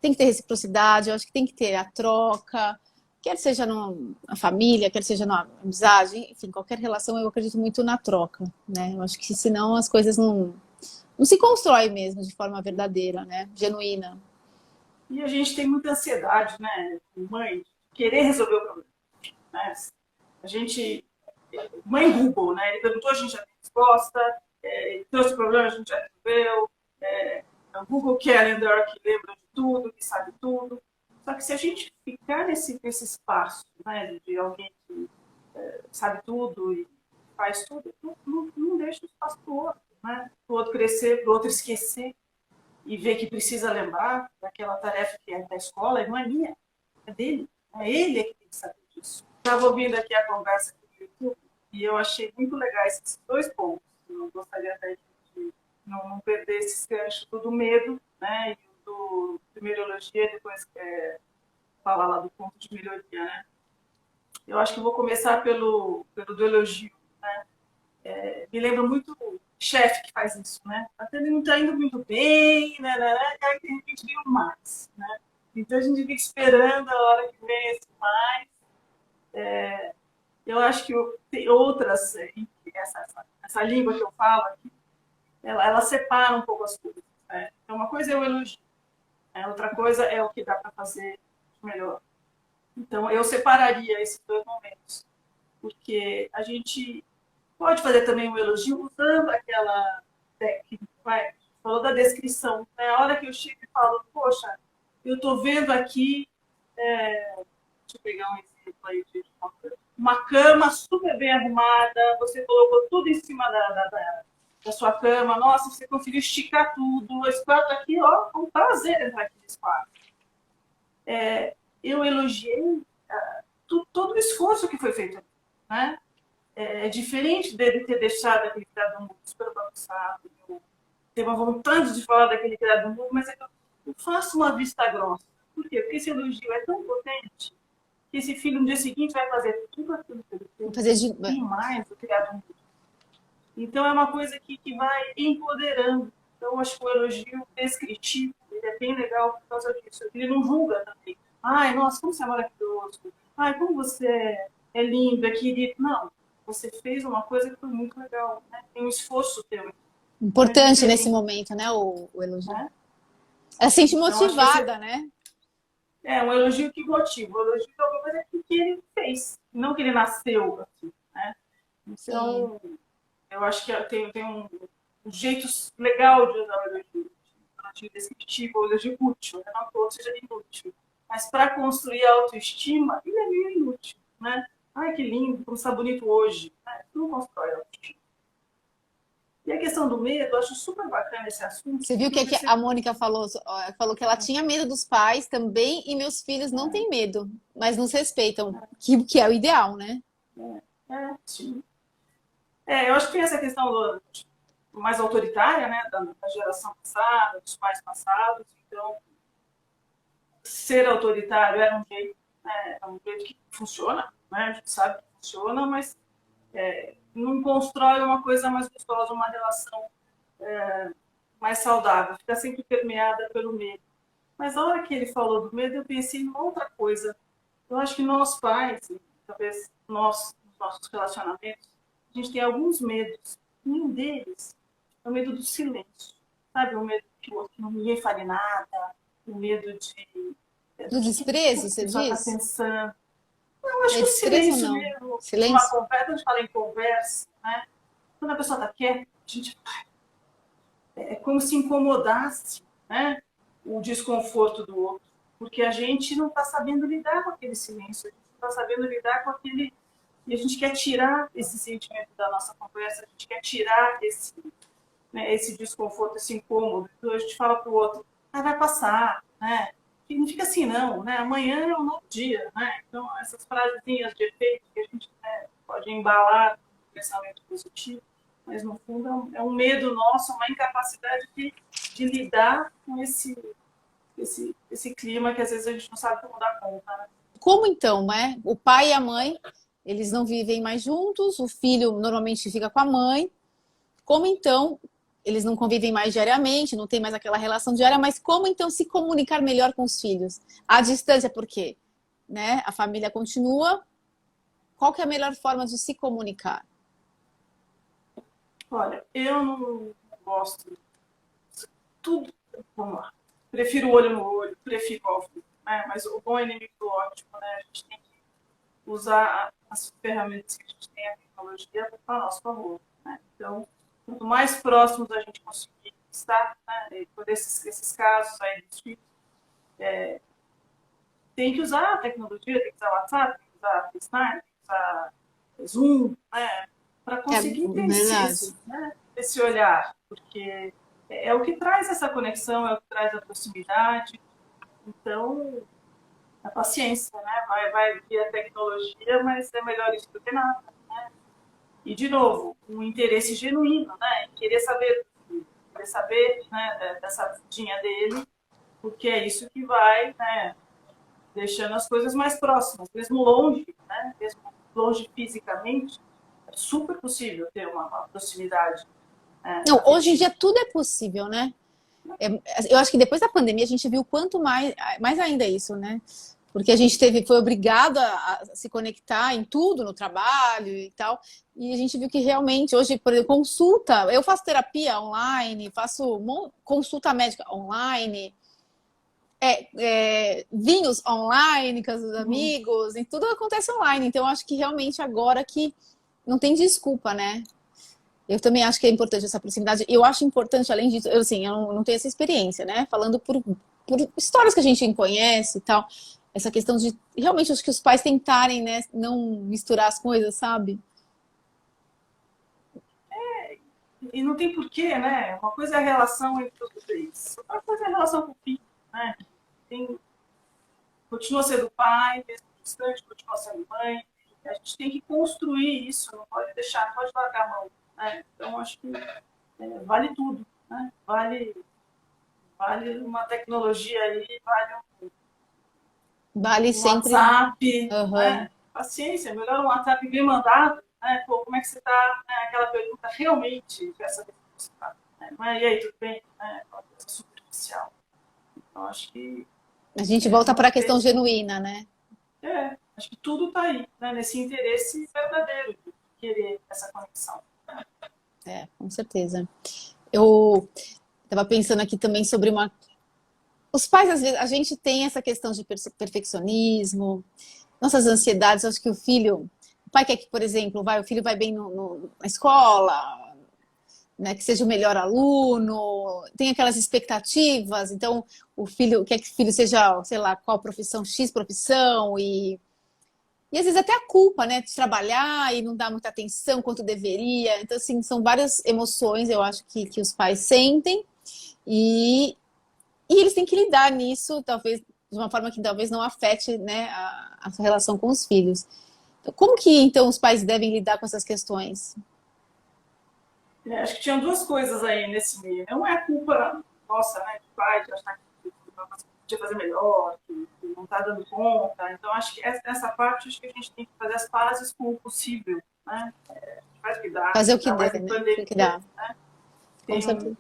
Tem que ter reciprocidade, eu acho que tem que ter a troca, quer seja na família, quer seja na amizade, enfim, qualquer relação eu acredito muito na troca, né? Eu acho que senão as coisas não se constroem mesmo de forma verdadeira, né? Genuína. e a gente tem muita ansiedade, né, mãe, de querer resolver o problema. Né? A gente, mãe Google, né? Ele perguntou, a gente já tem resposta, ele trouxe o problema, a gente já resolveu. O Google Calendar, que lembra de tudo, que sabe tudo. Só que se a gente ficar nesse espaço, né, de alguém que sabe tudo e faz tudo, não deixa espaço para o outro, né? Para o outro crescer, para o outro esquecer e ver que precisa lembrar daquela tarefa que é da escola, e não é minha, é dele. É ele que tem que saber disso. Estava ouvindo aqui a conversa do YouTube e eu achei muito legais esses dois pontos. Eu gostaria até de não perder esse gancho do medo, né? E do primeirologia, depois falar lá do ponto de melhoria, né? Eu acho que eu vou começar do elogio, né? Me lembra muito o chefe que faz isso, né? Até ele não está indo muito bem, né? E aí de repente vem um mais, né? Então a gente fica esperando a hora que vem esse mais. Eu acho que tem outras, essa língua que eu falo aqui, ela separa um pouco as coisas. Né? Então, uma coisa é o elogio, né? Outra coisa é o que dá para fazer melhor. Então, eu separaria esses dois momentos, porque a gente pode fazer também um elogio usando aquela técnica, vai? Falou da descrição. Né? A hora que eu chego e falo, poxa, eu estou vendo aqui, deixa eu pegar um exemplo aí de uma cama super bem arrumada, você colocou tudo em cima da sua cama, nossa, você conseguiu esticar tudo, esse quarto aqui, ó, é um prazer entrar aqui nesse quarto. Eu elogiei todo o esforço que foi feito, né? É diferente dele ter deixado aquele criado mundo super bagunçado, eu ter uma vontade de falar daquele criado mundo, mas eu faço uma vista grossa. Por quê? Porque esse elogio é tão potente que esse filho no dia seguinte vai fazer tudo aquilo que ele fez Fazer de... e mais do criado mundo. Então, é uma coisa que vai empoderando. Então, eu acho que o elogio descritivo, ele é bem legal por causa disso. Ele não julga também. Ai, nossa, como você é maravilhoso. Ai, como você é lindo, é querido. Não, você fez uma coisa que foi muito legal, né? Tem um esforço teu. Então, é Importante nesse diferente, momento, né, o elogio. né? Ela se sente Então, acho que esse motivada, né? é um elogio que motiva. O elogio é alguma coisa que ele fez, não que ele nasceu assim, né? Sim. Então, eu acho que tem um jeito legal de usar o elogio. O elogio descritivo, o elogio útil, né? Não que o outro seja inútil. Mas para construir a autoestima, ele é meio inútil, né? Ai, que lindo, como está bonito hoje. Né? Isso não constrói autoestima. E a questão do medo, eu acho super bacana esse assunto, Você viu o porque eu que que a percebo Mônica falou? Ó, falou que ela tinha medo dos pais também e meus filhos não têm medo, mas nos respeitam, que é o ideal, né? sim. Eu acho que tem essa questão mais autoritária, né, da geração passada, dos pais passados. Então, ser autoritário era um jeito, né, é um jeito que funciona, né, a gente sabe que funciona, mas não constrói uma coisa mais gostosa, uma relação mais saudável, fica sempre permeada pelo medo. Mas a hora que ele falou do medo, eu pensei em outra coisa. Eu acho que nós pais, talvez nós, nos nossos relacionamentos, a gente tem alguns medos. Um deles é o medo do silêncio. Sabe? O medo que ninguém fale nada, o medo de Do o que desprezo, a você pessoa está diz? pensando. Eu acho É que o desprezo ou silêncio não? mesmo, numa Silêncio? conversa, a gente fala em conversa, né? Quando a pessoa está quieta, a gente é como se incomodasse, né, o desconforto do outro, porque a gente não está sabendo lidar com aquele silêncio, a gente não está sabendo lidar com aquele. E a gente quer tirar esse sentimento da nossa conversa, a gente quer tirar esse, né, esse desconforto, esse incômodo. Então a gente fala para o outro, vai passar, né? E não fica assim, não, né? Amanhã é um novo dia, né? Então, essas frasezinhas de efeito que a gente, né, pode embalar com um pensamento positivo, mas no fundo é um medo nosso, uma incapacidade de lidar com esse clima que às vezes a gente não sabe como dar conta, né? Como então, né? O pai e a mãe, eles não vivem mais juntos, o filho normalmente fica com a mãe. Como então eles não convivem mais diariamente, não tem mais aquela relação diária, mas como então se comunicar melhor com os filhos? À distância, por quê? Né? A família continua. Qual que é a melhor forma de se comunicar? Olha, eu não gosto de tudo. Vamos lá. Prefiro olho no olho, prefiro ao vivo, né? Mas o bom é inimigo do ótimo, né? A gente tem que usar as ferramentas que a gente tem, a tecnologia, para nosso favor, né? Então, quanto mais próximos a gente conseguir estar, né? Por esses casos aí dos filhos, tem que usar a tecnologia, tem que usar WhatsApp, tem que usar FaceTime, tem que usar Zoom, né? Para É conseguir ter verdade. né? Esse olhar, porque é o que traz essa conexão, é o que traz a proximidade. Então, a paciência, né? Vai vir a tecnologia, mas é melhor isso do que nada. E, de novo, um interesse genuíno, né? Querer saber, né, dessa vidinha dele, porque é isso que vai, né, deixando as coisas mais próximas, mesmo longe, né? Mesmo longe fisicamente, é super possível ter uma proximidade Não, hoje em dia afetiva. tudo é possível, né? Eu acho que depois da pandemia a gente viu quanto mais ainda isso, né? Porque a gente foi obrigado a se conectar em tudo, no trabalho e tal. E a gente viu que realmente hoje, por exemplo, consulta. Eu faço terapia online, faço consulta médica online, vinhos online com os Uhum. amigos, e tudo acontece online. Então, eu acho que realmente agora que não tem desculpa, né? Eu também acho que é importante essa proximidade. Eu acho importante, além disso, eu não tenho essa experiência, né? Falando por histórias que a gente conhece e tal. Essa questão de realmente acho que os pais tentarem, né, não misturar as coisas, sabe? E não tem porquê, né? Uma coisa é a relação entre os dois, outra coisa é a relação com o filho, né? Tem, continua sendo pai, mesmo distante, continua sendo mãe. A gente tem que construir isso, não pode deixar, não pode largar a mão. Né? Então, acho que vale tudo. Né? Vale uma tecnologia aí, vale Vale um sempre. WhatsApp. Aham. Né? Paciência, melhor um WhatsApp bem mandado, né? Pô, como é que você está? Né? Aquela pergunta realmente essa resposta, né? Não é, e aí, tudo bem? Né? Uma coisa superficial. Então, acho que A gente volta para a questão manter, genuína, né? acho que tudo está aí, né? Nesse interesse verdadeiro de querer essa conexão. Com certeza. Eu estava pensando aqui também sobre uma. Os pais, às vezes, a gente tem essa questão de perfeccionismo, nossas ansiedades. Acho que o pai quer que, por exemplo, o filho vai bem na escola, né, que seja o melhor aluno, tem aquelas expectativas. Então, o filho quer que o filho seja, sei lá, qual profissão, X profissão, e às vezes até a culpa, né, de trabalhar e não dar muita atenção quanto deveria. Então, assim, são várias emoções, eu acho, que os pais sentem, e, e eles têm que lidar nisso, talvez, de uma forma que talvez não afete, né, a sua relação com os filhos. Então, como que, então, os pais devem lidar com essas questões? Acho que tinham duas coisas aí nesse meio. Não é a culpa nossa, né, de pai, de achar que podia fazer melhor, que não está dando conta. Então, acho que essa parte, acho que a gente tem que fazer as pazes com o possível, né? Faz o que dá, Fazer o que ainda mais der, em né? O que dá, pandemia, né? com Tem certeza.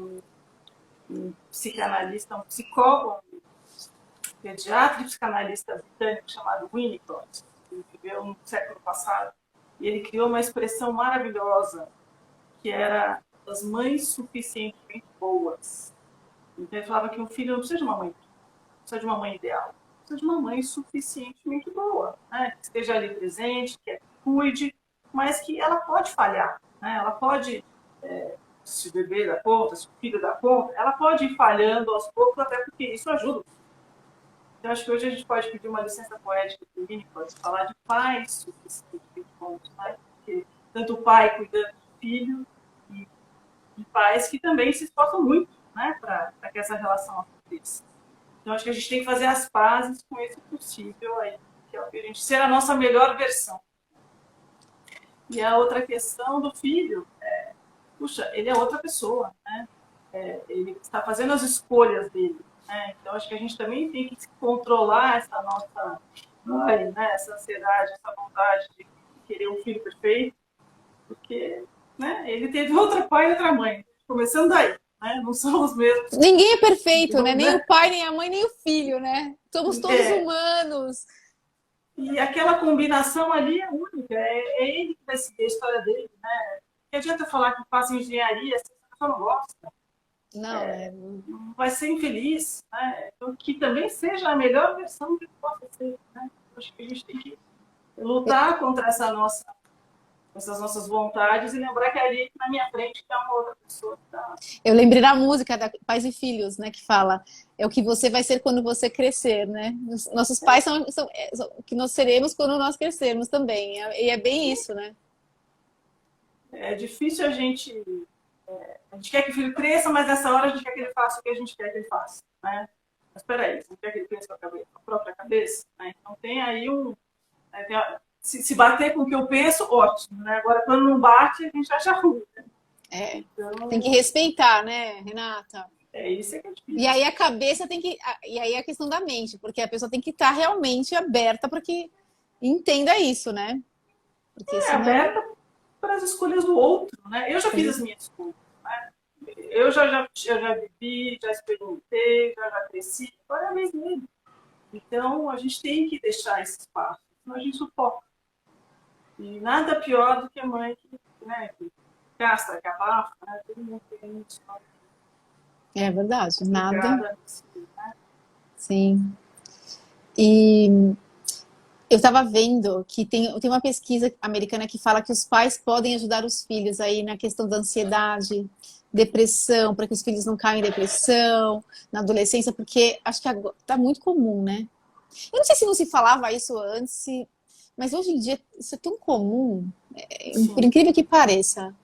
um psicanalista, um psicólogo, um pediatra e psicanalista britânico chamado Winnicott, que viveu no século passado, e ele criou uma expressão maravilhosa, que era das mães suficientemente boas. Então ele falava que um filho não precisa de uma mãe, não precisa de uma mãe ideal, precisa de uma mãe suficientemente boa, né? Que esteja ali presente, que cuide, mas que ela pode falhar, né? Ela pode, se o bebê dá conta, se o filho dá conta, ela pode ir falhando aos poucos, até porque isso ajuda. Então acho que hoje a gente pode pedir uma licença poética para o Winnicott, falar de pais suficientemente bons, né? Porque tanto o pai cuidando do filho, e pais que também se esforçam muito, né, para que essa relação aconteça. Então, acho que a gente tem que fazer as pazes com esse possível aí, que é o que a gente ser a nossa melhor versão. E a outra questão do filho, puxa, ele é outra pessoa, né? Ele está fazendo as escolhas dele, né? Então, acho que a gente também tem que controlar essa nossa, né, essa ansiedade, essa vontade de querer um filho perfeito, porque, né, ele teve outro pai e outra mãe, começando daí, né? Não são os mesmos. Ninguém é perfeito, né? Nem o Né? pai, nem a mãe, nem o filho, né? Somos todos É, humanos. e aquela combinação ali é única, é ele que vai seguir a história dele, né? Não adianta falar que faça engenharia se a pessoa não gosta, Não, né? vai ser infeliz, né? Então, que também seja a melhor versão que possa ser, né? Acho que a gente tem que lutar contra essas nossas vontades e lembrar que ali na minha frente tem uma outra pessoa que está. Eu lembrei da música da Pais e Filhos, né? Que fala é o que você vai ser quando você crescer, né? Nossos pais são o que nós seremos quando nós crescermos também. E é bem isso, né? É difícil a gente quer que o filho cresça, mas nessa hora a gente quer que ele faça o que a gente quer que ele faça, né? Mas espera aí, você não quer que ele pense com a própria cabeça? Né? Então tem aí né, se bater com o que eu penso, ótimo, né? Agora quando não bate, a gente acha ruim. Né? É. Tem que Então, respeitar, né, Renata? isso que é E difícil. aí a cabeça tem que. E aí a questão da mente, porque a pessoa tem que estar realmente aberta para que entenda isso, né? Porque senão. Aberta para as escolhas do outro, né? Eu já fiz as minhas escolhas, né? Eu já vivi, já experimentei, já cresci, agora é a vez dele. Então, a gente tem que deixar esse espaço, senão a gente sufoca. E nada pior do que a mãe né, que gasta, que abafa, né? Todo mundo tem isso É verdade, nada. complicada. Né? Sim. E eu estava vendo que tem uma pesquisa americana que fala que os pais podem ajudar os filhos aí na questão da ansiedade, depressão, para que os filhos não caiam em depressão na adolescência, porque acho que agora está muito comum, né? Eu não sei se não se falava isso antes, mas hoje em dia isso é tão comum, por Sim. incrível que pareça.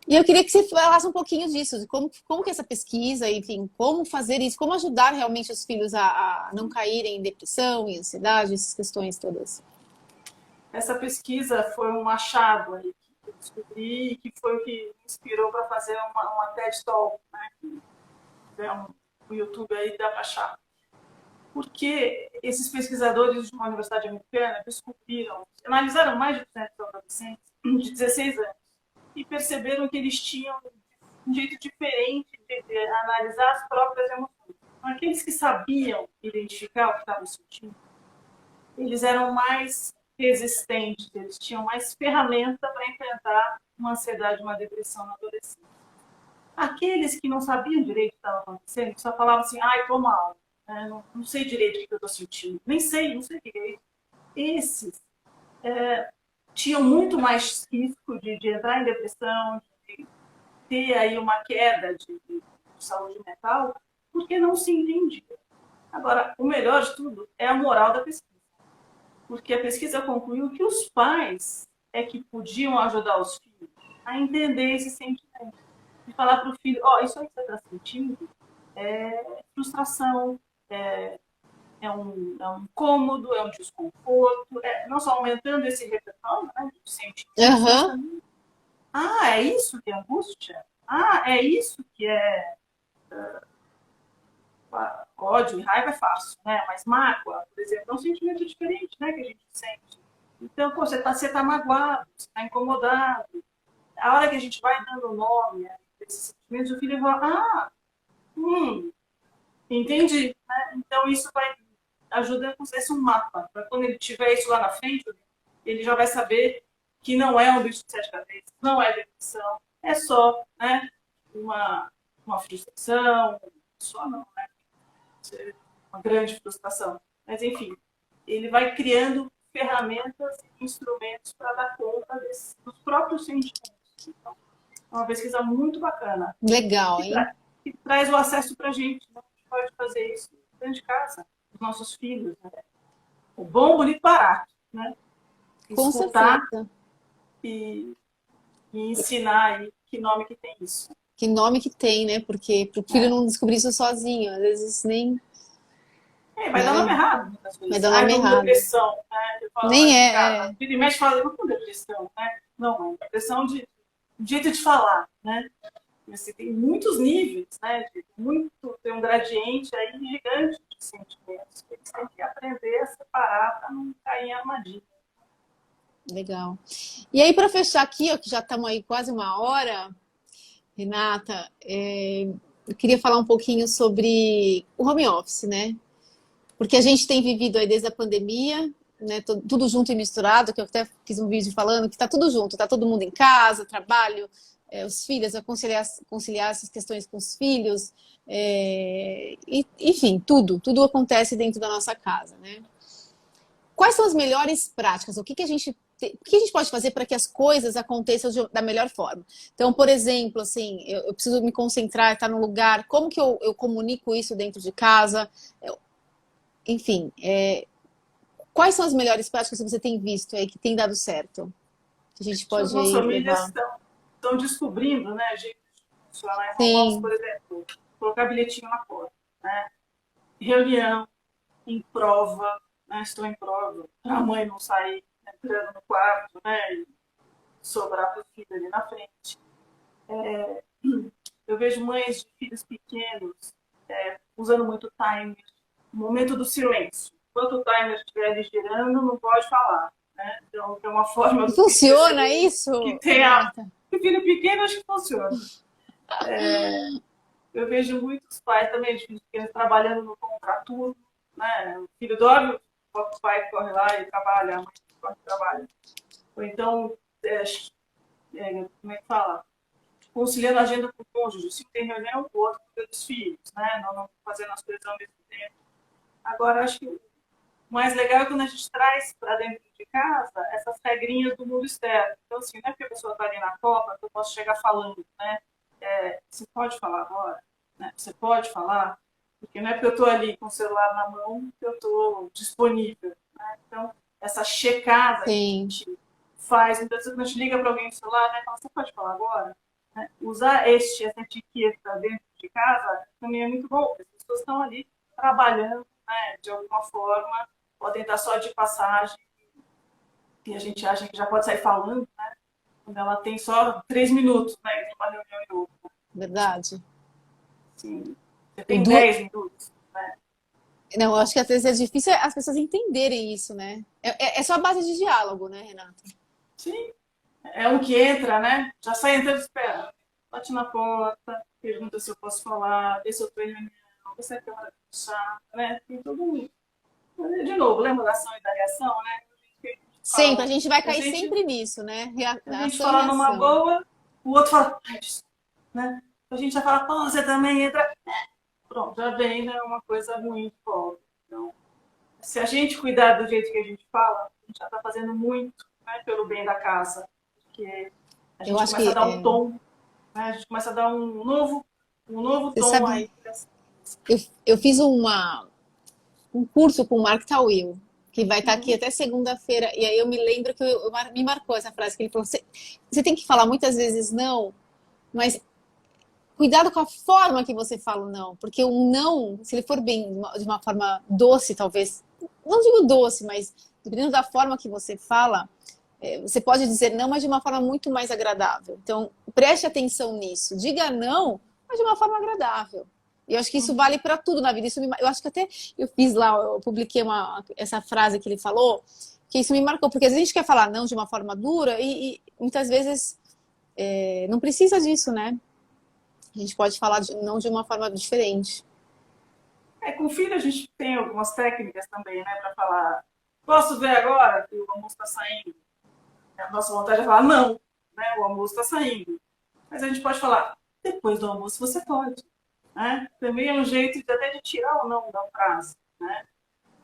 E eu queria que você falasse um pouquinho disso, de como que essa pesquisa, enfim, como fazer isso, como ajudar realmente os filhos a não caírem em depressão, em ansiedade, essas questões todas. Essa pesquisa foi um achado aí que eu descobri e que foi o que me inspirou para fazer uma TED Talk, né? O YouTube aí dá para achar. Porque esses pesquisadores de uma universidade americana descobriram, analisaram mais de 200 adolescentes de 16 anos e perceberam que eles tinham um jeito diferente de analisar as próprias emoções. Então, aqueles que sabiam identificar o que estavam sentindo, eles eram mais resistentes, eles tinham mais ferramenta para enfrentar uma ansiedade, uma depressão na adolescência. Aqueles que não sabiam direito o que estava acontecendo, só falavam assim, ai, tô mal, né? Não sei direito o que eu estou sentindo, nem sei, não sei o que é isso. Esses tinham muito mais risco de entrar em depressão, de ter aí uma queda de saúde mental, porque não se entendia. Agora, o melhor de tudo é a moral da pesquisa. Porque a pesquisa concluiu que os pais é que podiam ajudar os filhos a entender esse sentimento. E falar para o filho, isso aí que você está sentindo é frustração, é um incômodo, é um desconforto, não só aumentando esse repertório, né, de sentimentos, mas também, é isso que é angústia? É isso que é ódio e raiva é fácil, né? Mas mágoa, por exemplo, é um sentimento diferente, né, que a gente sente. Então, você tá magoado, você está incomodado. A hora que a gente vai dando nome a esses sentimentos, o filho fala, entendi. Né? Então, isso vai ajudando como se fosse um mapa. Para quando ele tiver isso lá na frente, ele já vai saber que não é um bicho de sete cabeças, não é depressão, é só, né, uma frustração, só não, né? Uma grande frustração. Mas, enfim, ele vai criando ferramentas e instrumentos para dar conta dos próprios sentimentos. Então, é uma pesquisa muito bacana. Legal, hein? Que traz o acesso para a gente. Né? A gente pode fazer isso dentro de casa, com os nossos filhos. Né? O bom, bonito, barato. Né? Com certeza. E ensinar aí que nome que tem isso. Que nome que tem, né? Porque para o filho não descobrir isso sozinho, às vezes nem... vai dar nome errado. Vai dar nome errado. Depressão, né? Nem é. Ele mexe e fala, não com depressão, né? Não, é depressão de jeito de falar, né? Você tem muitos níveis, né? Tem um gradiente aí gigante de sentimentos. Eles têm que aprender a separar para não cair em armadilha. Legal. E aí, para fechar aqui, ó, que já estamos aí quase uma hora, Renata, eu queria falar um pouquinho sobre o home office, né? Porque a gente tem vivido aí desde a pandemia, né? Tudo junto e misturado, que eu até fiz um vídeo falando que está tudo junto, está todo mundo em casa, trabalho, os filhos, conciliar essas questões com os filhos, enfim, tudo acontece dentro da nossa casa, né? Quais são as melhores práticas? O que a gente pode fazer para que as coisas aconteçam da melhor forma? Então, por exemplo, assim, eu preciso me concentrar, estar num lugar, como que eu comunico isso dentro de casa? Enfim, quais são as melhores práticas que você tem visto aí que tem dado certo? Que a gente pode As famílias levar? estão descobrindo, né, jeito de funcionar em home office, por exemplo, colocar bilhetinho na porta, né? Reunião, em prova, né? Estou em prova, para a mãe não sair entrando no quarto, né, e sobrar para o filho ali na frente. Eu vejo mães de filhos pequenos usando muito timer, o momento do silêncio. Enquanto o timer estiver ali girando, não pode falar. Né? Então, é uma forma... Funciona isso? Que tem o filho pequeno, acho que funciona. Eu vejo muitos pais também de filhos pequenos trabalhando no contraturno. Né? O filho dorme, o pai corre lá e trabalha, a mãe corre e trabalha. Ou então, como é que fala? Conciliando a agenda com o cônjuge. Se tem reunião, o outro cuida dos filhos. Né? Não fazendo as coisas ao mesmo tempo. Agora, acho que o mais legal é quando a gente traz para dentro de casa essas regrinhas do mundo externo. Então, assim, não é porque a pessoa está ali na copa que eu posso chegar falando, né? Você pode falar agora? Né? Você pode falar? Porque não é porque eu estou ali com o celular na mão que eu estou disponível. Né? Então, essa checada que a gente faz, muitas vezes quando a gente liga para alguém no celular, né? Fala, você pode falar agora? Né? Usar essa etiqueta dentro de casa também é muito bom, porque as pessoas estão ali trabalhando, né, de alguma forma, podem estar só de passagem, e a gente acha que já pode sair falando, né, quando ela tem só 3 minutos, né, entre uma reunião e outra. Verdade. Sim. Você tem 10 minutos, né? Não, eu acho que às vezes é difícil as pessoas entenderem isso, né? É só a base de diálogo, né, Renata? Sim. É um que entra, né? Já sai entrando, espera. Bate na porta, pergunta se eu posso falar, vê se eu estou em reunião, vê se é hora de fechar, né? Tem todo mundo. De novo, lembra da ação e da reação, né? Sempre, a gente vai A cair gente, sempre nisso, né? a gente Ação e fala numa reação. boa, o outro fala, ai, desculpa, né? A gente já fala, pô, você também entra. Pronto, já vem, né, uma coisa ruim de volta. Então, se a gente cuidar do jeito que a gente fala, a gente já está fazendo muito, né, pelo bem da casa. Porque a Eu gente acho começa a que dar um tom, né? A gente começa a dar um novo você tom sabe, aí. eu fiz um curso com o Mark Tawil, que vai estar aqui Uhum. até segunda-feira, e aí eu me lembro que me marcou essa frase que ele falou: você tem que falar muitas vezes não, mas cuidado com a forma que você fala o não, porque o não, se ele for bem de uma forma doce, talvez, não digo doce, mas dependendo da forma que você fala, você pode dizer não, mas de uma forma muito mais agradável. Então, preste atenção nisso. Diga não, mas de uma forma agradável. E eu acho que isso vale para tudo na vida. Eu acho que até eu fiz lá, eu publiquei essa frase que ele falou, que isso me marcou, porque às vezes a gente quer falar não de uma forma dura e muitas vezes não precisa disso, né? A gente pode falar não de uma forma diferente. Com o filho a gente tem algumas técnicas também, né, para falar. Posso ver agora que o almoço está saindo? A nossa vontade é falar não, né? O almoço está saindo. Mas a gente pode falar, depois do almoço você pode. Né? Também é um jeito de, até de tirar o não da frase. Né?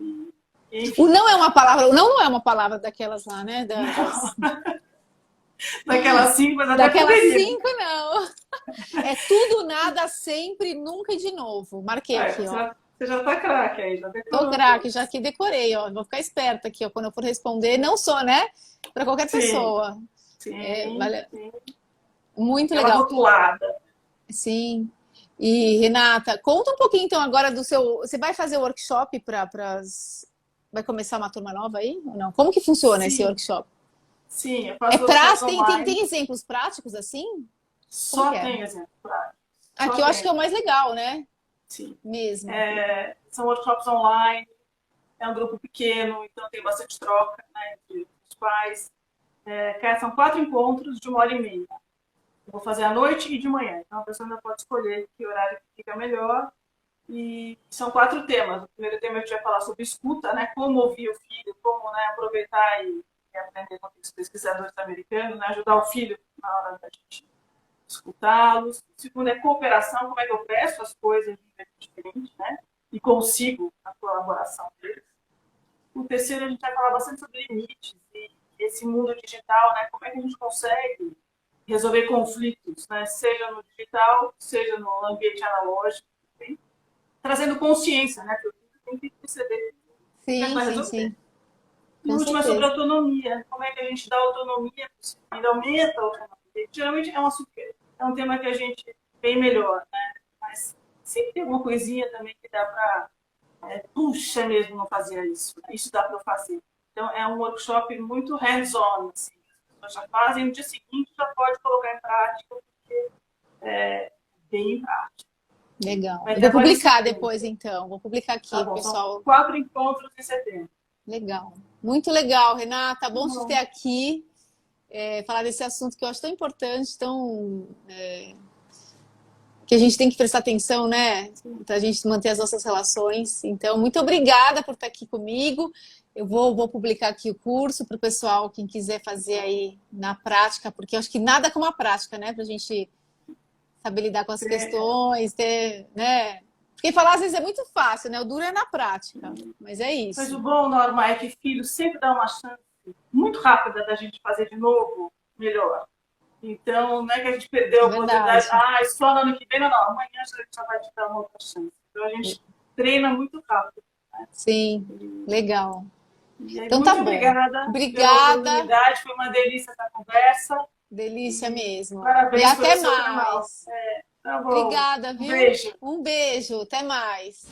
E, O enfim, não é uma palavra, o não é uma palavra daquelas lá, né? daquelas cinco, mas até Daquelas poderia. cinco, não. É tudo, nada, sempre, nunca e de novo. Marquei aqui, ó. Você já tá craque aí, já Tô decorou craque, todas. já que decorei, ó. Vou ficar esperta aqui, ó, quando eu for responder. Não só, né? Para qualquer Sim, pessoa. sim, Vale, sim. muito Aquela legal. rotulada. Sim. E, Renata, conta um pouquinho então agora do seu. Você vai fazer o workshop para as. Vai começar uma turma nova aí ou não? Como que funciona esse Sim, workshop? sim, eu É faço workshops prático? online. Tem exemplos práticos assim? Como que Só é? tem exemplo prático. Aqui Só eu acho que tem, é o mais legal, né? sim. Mesmo. São workshops online, é um grupo pequeno, então tem bastante troca, né, entre os pais. São 4 encontros de 1h30. Eu vou fazer à noite e de manhã, então a pessoa ainda pode escolher que horário que fica melhor. E são 4 temas. O primeiro tema a gente vai falar sobre escuta, né, como ouvir o filho, como, né, aproveitar e aprender com os pesquisadores americanos, né, ajudar o filho na hora da gente escutá-los. O segundo é cooperação, como é que eu peço as coisas de um jeito diferente, né, e consigo a colaboração deles. O terceiro, a gente vai falar bastante sobre limites e esse mundo digital, né? Como é que a gente consegue resolver conflitos, né? Seja no digital, seja no ambiente analógico, enfim, trazendo consciência, né? Porque tem que perceber como é que Sim, vai sim, resolver. sim. E o Com último é sobre certeza. autonomia. Como é que a gente dá autonomia, ainda aumenta a autonomia. Geralmente é um tema que a gente vem melhor, né? Mas sempre tem alguma coisinha também que dá para puxa mesmo, não fazia isso. Né? Isso dá para eu fazer. Então, é um workshop muito hands-on. Assim. As pessoas já fazem, no dia seguinte já pode colocar em prática, porque é bem prático. Legal. Vai Eu ter vou agora em publicar setembro. depois, então. Vou publicar Tá aqui, bom, são pessoal. 4 encontros em setembro. Legal. Muito legal, Renata. Tá Bom te ter bom. aqui. Falar desse assunto que eu acho tão importante, que a gente tem que prestar atenção, né? Para a gente manter as nossas relações. Então, muito obrigada por estar aqui comigo. Eu vou publicar aqui o curso para o pessoal, quem quiser fazer aí na prática, porque eu acho que nada como a prática, né? Para a gente saber lidar com as questões, né? Porque falar às vezes é muito fácil, né? O duro é na prática, mas é Mas o isso. bom, Norma, é que filho sempre dá uma chance muito rápida da gente fazer de novo melhor. Então, não é que a gente perdeu a É oportunidade, verdade. só no ano que vem, não, não, amanhã a gente já vai te dar uma outra chance. Então, a gente treina muito rápido. Né? Sim, legal. E aí, Então tá muito bom. obrigada pela Obrigada. oportunidade, foi uma delícia essa conversa. Delícia E mesmo. E parabéns pelo até seu canal. mais. Tá bom. Obrigada, Um viu? beijo. Um beijo. Até mais.